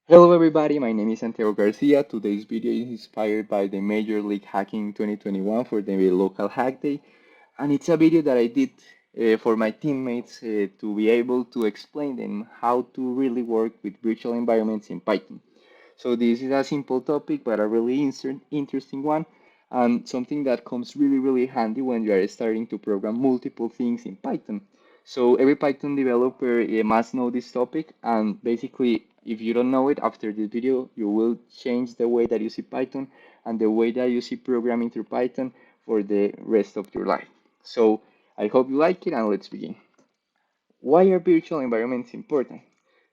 Hello everybody, my name is Santiago Garcia. Today's video is inspired by the Major League Hacking 2021 for the local hack day. And it's a video that I did for my teammates to be able to explain them how to really work with virtual environments in Python. So this is a simple topic, but a really interesting one, and something that comes really handy when you are starting to program multiple things in Python. So every Python developer must know this topic, and basically, if you don't know it after this video, you will change the way that you see Python and the way that you see programming through Python for the rest of your life. So I hope you like it, and let's begin. Why are virtual environments important?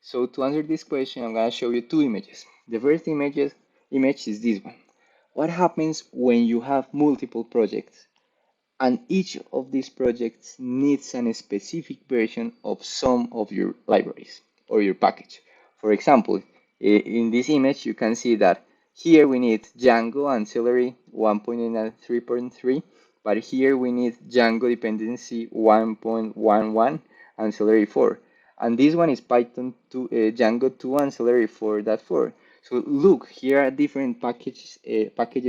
So to answer this question, I'm going to show you two images. The first image is this one. What happens when you have multiple projects and each of these projects needs a specific version of some of your libraries or your package? For example, in this image, you can see that here we need Django ancillary 1.8 and 3.3, but here we need Django dependency 1.11 ancillary 4. And this one is Python 2, Django 2 ancillary 4.4. So look, here are different packages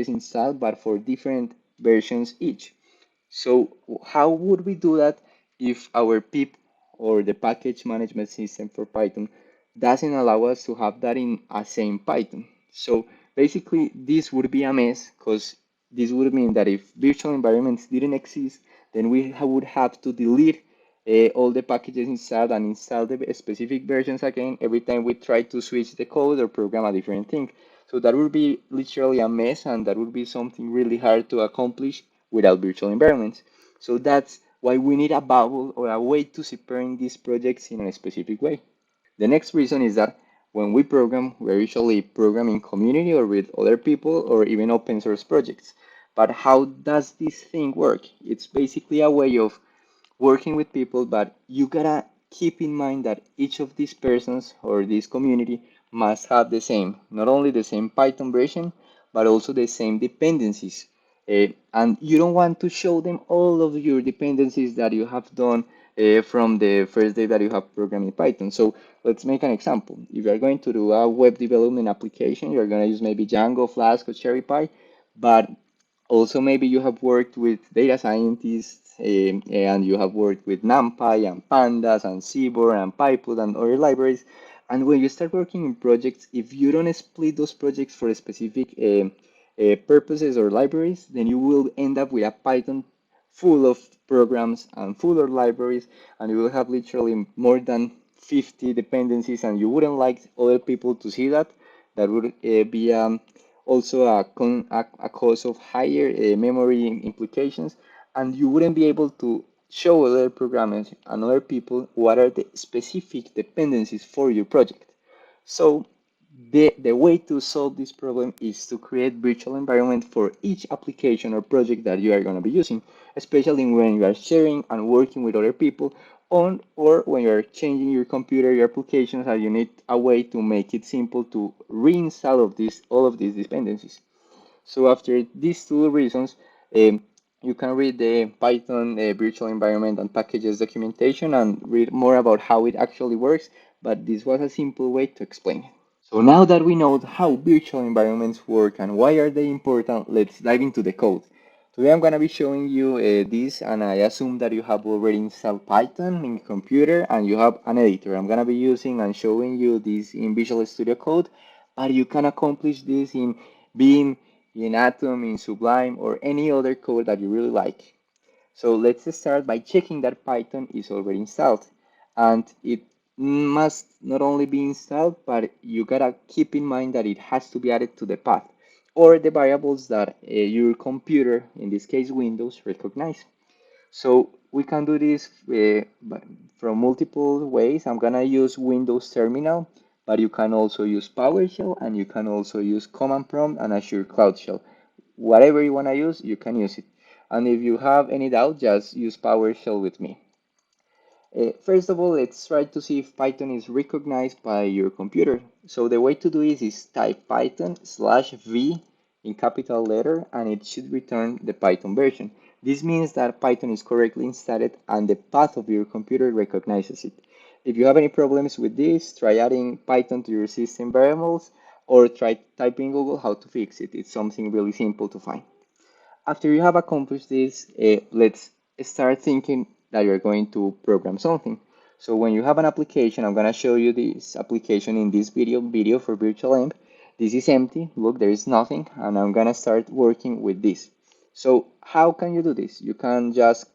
installed, but for different versions each. So how would we do that if our pip or the package management system for Python doesn't allow us to have that in a same Python? So basically this would be a mess because this would mean that if virtual environments didn't exist, then we would have to delete all the packages inside and install the specific versions again every time we try to switch the code or program a different thing. So that would be literally a mess, and that would be something really hard to accomplish without virtual environments. So that's why we need a bubble or a way to separate these projects in a specific way. The next reason is that when we program, we're usually programming community or with other people or even open source projects. But how does this thing work? It's basically a way of working with people, but you gotta keep in mind that each of these persons or this community must have the same, not only the same Python version, but also the same dependencies. And you don't want to show them all of your dependencies that you have done from the first day that you have programmed in Python. So let's make an example. If you're going to do a web development application, you're going to use maybe Django, Flask, or CherryPy, but also, maybe you have worked with data scientists and you have worked with NumPy and Pandas and Seaborn and Python and other libraries. And when you start working in projects, if you don't split those projects for specific purposes or libraries, then you will end up with a Python full of programs and full of libraries, and you will have literally more than 50 dependencies, and you wouldn't like other people to see that. That would be also a cause of higher memory implications, and you wouldn't be able to show other programmers and other people what are the specific dependencies for your project. So the way to solve this problem is to create virtual environment for each application or project that you are going to be using, especially when you are sharing and working with other people on, or when you are changing your computer, your applications, and you need a way to make it simple to reinstall all of these dependencies. So after these two reasons, you can read the Python virtual environment and packages documentation and read more about how it actually works, but this was a simple way to explain it. So now that we know how virtual environments work and why are they important, let's dive into the code. Today I'm going to be showing you this, and I assume that you have already installed Python in your computer and you have an editor. I'm going to be using and showing you this in Visual Studio Code, but you can accomplish this in Beam, in Atom, in Sublime, or any other code that you really like. So let's start by checking that Python is already installed. And it must not only be installed, but you gotta keep in mind that it has to be added to the path or the variables that your computer, in this case Windows, recognize. So we can do this from multiple ways. I'm gonna use Windows Terminal, but you can also use PowerShell and you can also use Command Prompt and Azure Cloud Shell. Whatever you wanna use, you can use it. And if you have any doubt, just use PowerShell with me. First of all, let's try to see if Python is recognized by your computer. So the way to do it is type Python/v in capital letter, and it should return the Python version. This means that Python is correctly installed and the path of your computer recognizes it. If you have any problems with this, try adding Python to your system variables or try typing Google how to fix it. It's something really simple to find. After you have accomplished this, let's start thinking that you're going to program something. So when you have an application, I'm going to show you this application in this video for virtual-env. This is empty. Look, there is nothing, and I'm going to start working with this. So how can you do this? You can just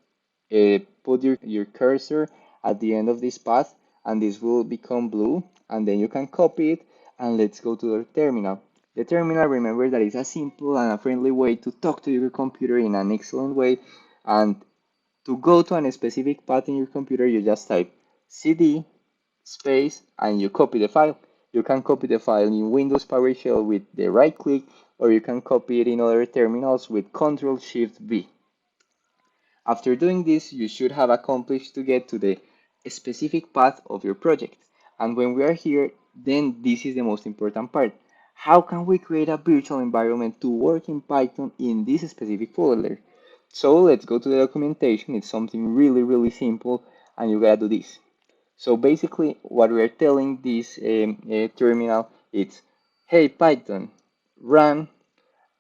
put your cursor at the end of this path, and this will become blue, and then you can copy it, and let's go to the terminal. The terminal, remember that is a simple and a friendly way to talk to your computer in an excellent way. And to go to a specific path in your computer, you just type cd space and you copy the file. You can copy the file in Windows PowerShell with the right click, or you can copy it in other terminals with Ctrl-Shift-V. After doing this, you should have accomplished to get to the specific path of your project. And when we are here, then this is the most important part. How can we create a virtual environment to work in Python in this specific folder? So let's go to the documentation. It's something really simple, and you gotta do this. So basically, what we are telling this terminal is, hey Python, run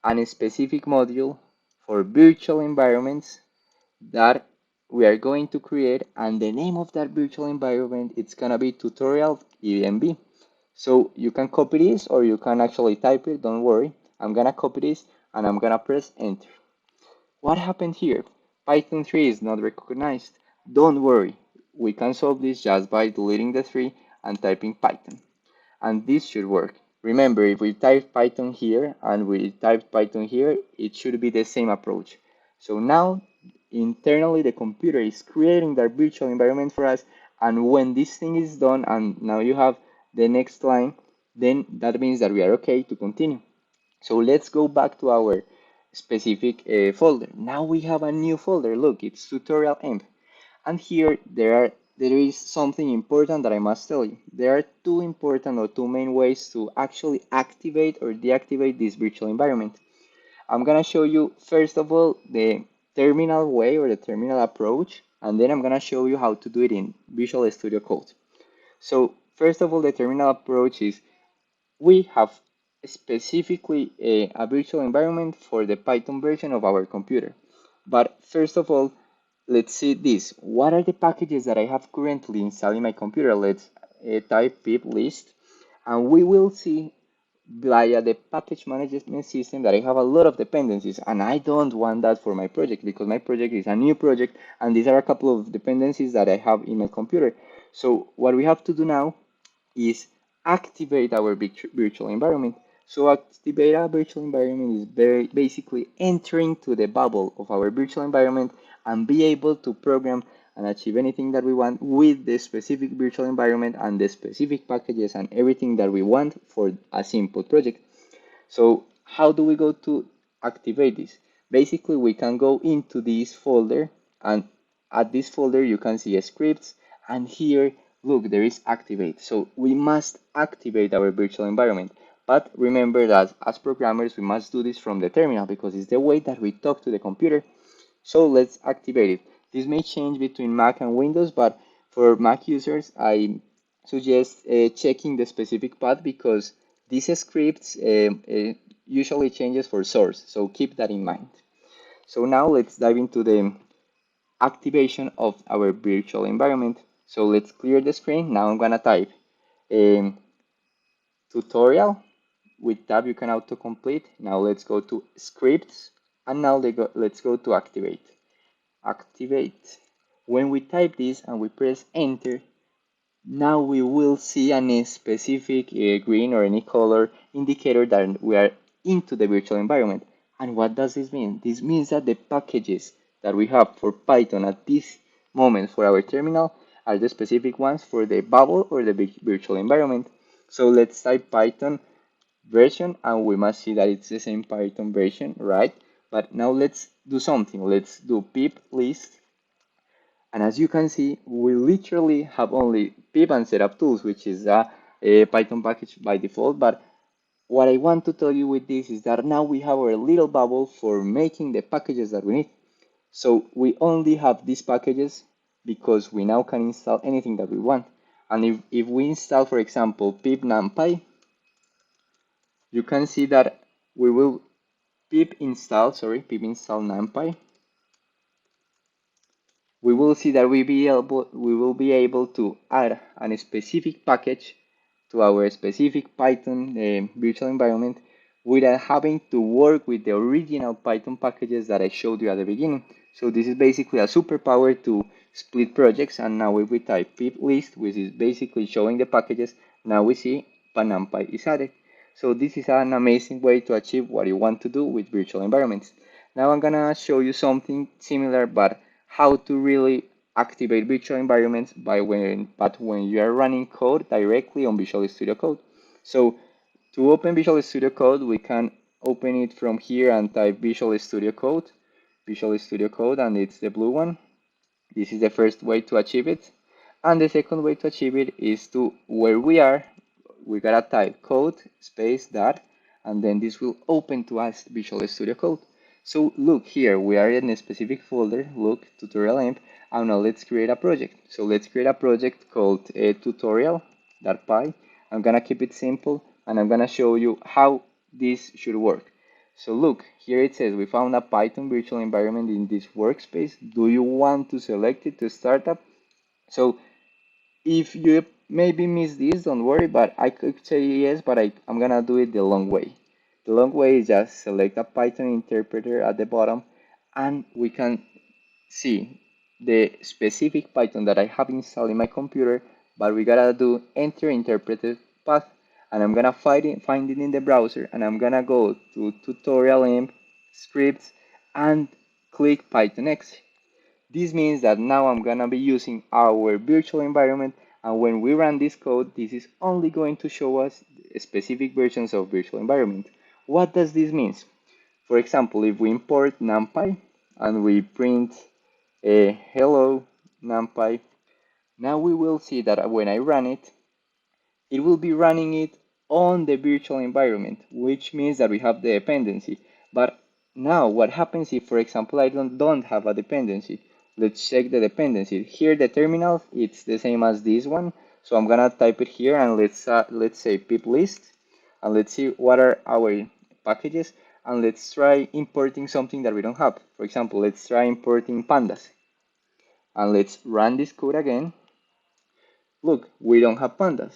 a specific module for virtual environments that we are going to create, and the name of that virtual environment, it's gonna be tutorial-env. So you can copy this or you can actually type it, don't worry. I'm gonna copy this and I'm gonna press enter. What happened here? Python 3 is not recognized. Don't worry, we can solve this just by deleting the 3 and typing Python. And this should work. Remember, if we type Python here and we type Python here, it should be the same approach. So now, internally, the computer is creating that virtual environment for us. And when this thing is done, and now you have the next line, then that means that we are okay to continue. So let's go back to our specific folder. Now we have a new folder. Look, it's tutorial-env. And here there is something important that I must tell you. There are two important or two main ways to actually activate or deactivate this virtual environment. I'm gonna show you first of all the terminal way or the terminal approach, and then I'm gonna show you how to do it in Visual Studio Code. So first of all, the terminal approach is we have specifically a virtual environment for the Python version of our computer. But first of all, let's see this. What are the packages that I have currently installed in my computer? Let's type pip list, and we will see via the package management system that I have a lot of dependencies, and I don't want that for my project because my project is a new project, and these are a couple of dependencies that I have in my computer. So what we have to do now is activate our virtual environment. So activate a virtual environment is very basically entering to the bubble of our virtual environment and be able to program and achieve anything that we want with the specific virtual environment and the specific packages and everything that we want for a simple project. So how do we go to activate this? Basically, we can go into this folder, and at this folder you can see scripts, and here look, there is activate. So we must activate our virtual environment. But remember that as programmers, we must do this from the terminal because it's the way that we talk to the computer. So let's activate it. This may change between Mac and Windows, but for Mac users, I suggest checking the specific path because these scripts usually changes for source. So keep that in mind. So now let's dive into the activation of our virtual environment. So let's clear the screen. Now I'm gonna type tutorial. With tab you can autocomplete. Now let's go to scripts, and now let's go to activate. Activate. When we type this and we press enter, now we will see a specific green or any color indicator that we are into the virtual environment. And what does this mean? This means that the packages that we have for Python at this moment for our terminal are the specific ones for the bubble or the virtual environment. So let's type Python version, and we must see that it's the same Python version, right? But now let's do something. Let's do pip list, and as you can see, we literally have only pip and setup tools, which is a Python package by default. But what I want to tell you with this is that now we have our little bubble for making the packages that we need. So we only have these packages because we now can install anything that we want. And if we install, for example, pip numpy, you can see that we will pip install numpy. We will see that we will be able to add a specific package to our specific Python virtual environment without having to work with the original Python packages that I showed you at the beginning. So this is basically a superpower to split projects. And now if we type pip list, which is basically showing the packages, now we see NumPy is added. So this is an amazing way to achieve what you want to do with virtual environments. Now I'm gonna show you something similar, but how to really activate virtual environments but when you are running code directly on Visual Studio Code. So to open Visual Studio Code, we can open it from here and type Visual Studio Code, and it's the blue one. This is the first way to achieve it. And the second way to achieve it is to where we are, we gotta type code space dot, and then this will open to us Visual Studio Code. So look here, we are in a specific folder, look, tutorial-env, and now let's create a project. So let's create a project called tutorial.py. I'm gonna keep it simple, and I'm gonna show you how this should work. So look, here it says we found a Python virtual environment in this workspace. Do you want to select it to start up? So if you maybe miss this, don't worry, but I could say yes, but I'm gonna do it the long way. The long way is just select a Python interpreter at the bottom, and we can see the specific Python that I have installed in my computer, but we gotta do enter interpreted path, and I'm gonna find it in the browser, and I'm gonna go to tutorial-env scripts and click Python X. This means that now I'm gonna be using our virtual environment, and when we run this code, this is only going to show us specific versions of virtual environment. What does this mean? For example, if we import NumPy and we print a hello NumPy, now we will see that when I run it, it will be running it on the virtual environment, which means that we have the dependency. But now what happens if, for example, I don't have a dependency? Let's check the dependency. Here the terminal, it's the same as this one. So I'm gonna type it here, and let's say pip list, and let's see what are our packages, and let's try importing something that we don't have. For example, let's try importing pandas, and let's run this code again. Look, we don't have pandas,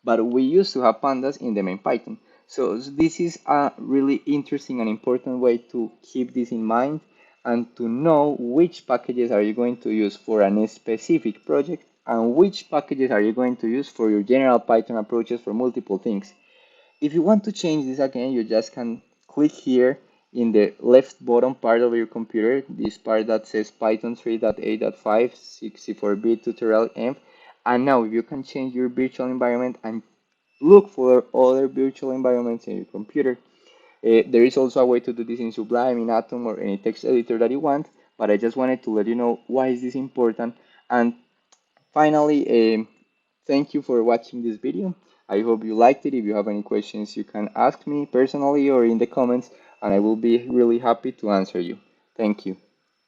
but we used to have pandas in the main Python. So this is a really interesting and important way to keep this in mind and to know which packages are you going to use for a specific project and which packages are you going to use for your general Python approaches for multiple things. If you want to change this again, you just can click here in the left bottom part of your computer, this part that says Python 3.8.5 64-bit tutorial env. And now you can change your virtual environment and look for other virtual environments in your computer. There is also a way to do this in Sublime, in Atom, or any text editor that you want, but I just wanted to let you know why is this important. And finally, thank you for watching this video. I hope you liked it. If you have any questions, you can ask me personally or in the comments, and I will be really happy to answer you. Thank you.